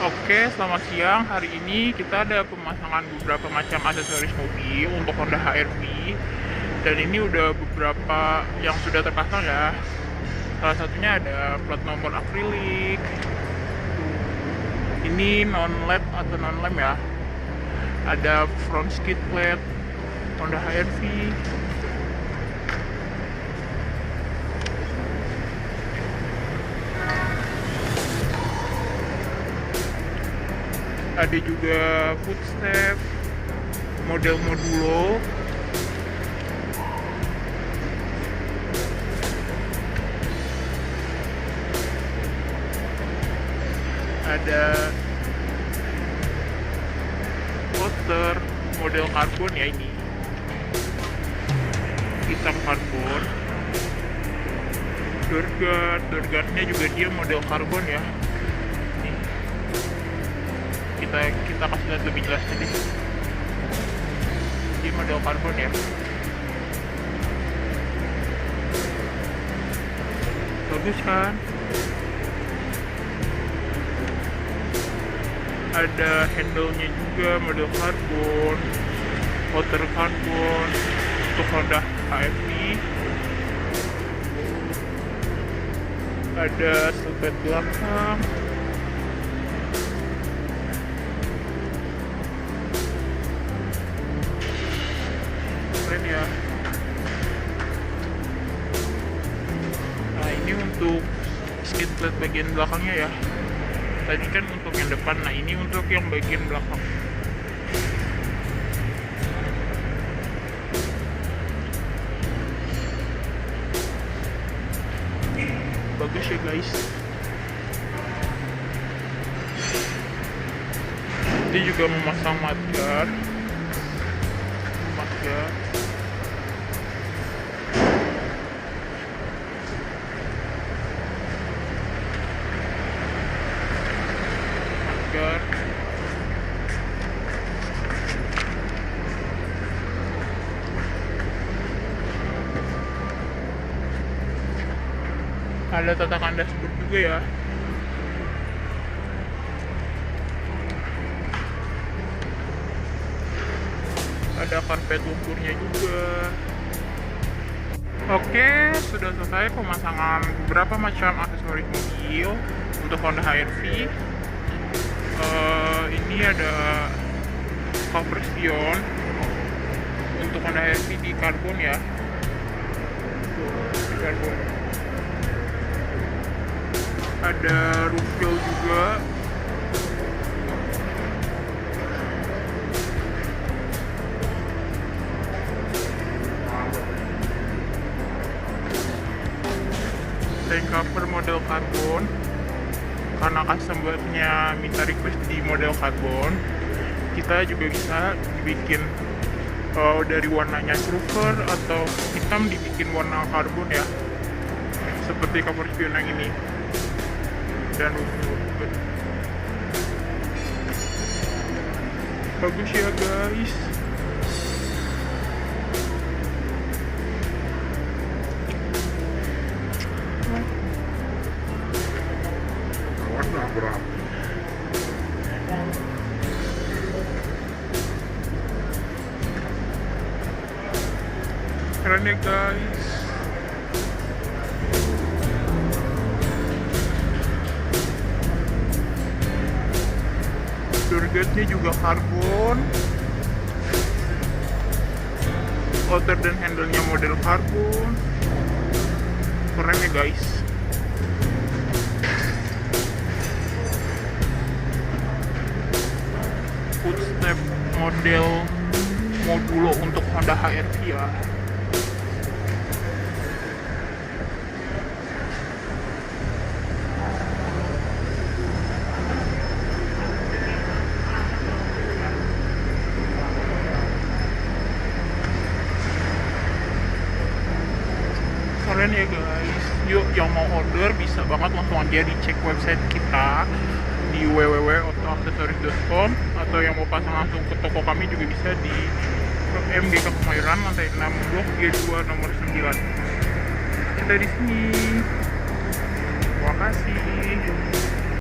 Oke, selamat siang. Hari ini kita ada pemasangan beberapa macam aksesoris mobil untuk Honda HR-V. Dan ini udah beberapa yang sudah terpasang ya. Salah satunya ada plat nomor Acrylic. Ini non-led atau non-lem ya. Ada front skid plate Honda HR-V. Ada juga footstep model Modulo. Ada Outher model karbon ya, ini hitam karbon. Doorguardnya juga dia model karbon ya. Kita kasih lihat lebih jelas tadi. Ini model karbon ya. Bagus kan? Ada handle-nya juga model karbon, Outher Carbon untuk Honda HR-V. Ada seatbelt belakang. Ya. Nah, ini untuk skid plate bagian belakangnya ya. Tadi kan untuk yang depan, nah ini untuk yang bagian belakang. Bagus ya guys. Dia juga memasang Mudguard. Ada Tatakan Dashboard juga ya. Ada karpet lumpurnya juga. Oke, sudah selesai pemasangan beberapa macam aksesoris mobil untuk Honda HR-V. Ini ada cover Spion untuk Honda HR-V di karbon ya. Di karbon. Ada roof rail juga. Tank cover model karbon. Karena customer-nya minta request di model karbon, kita juga bisa dibikin dari warnanya silver atau hitam dibikin warna karbon ya, seperti cover Spion yang ini. Dan bagus ya guys. Keren ya guys. Doorguardnya juga karbon. Outher dan handle-nya model karbon. Keren ya guys. Footstep model Modulo untuk Honda HR-V ya. Keren ya guys. Yuk, yang mau order bisa banget langsung aja dicek website kita di www.otoaksesoris.com, atau yang mau pasang langsung ke toko kami juga bisa di Jika Kemayoran lantai 6 Blok G2 nomor 9. Dari sini. Terima kasih.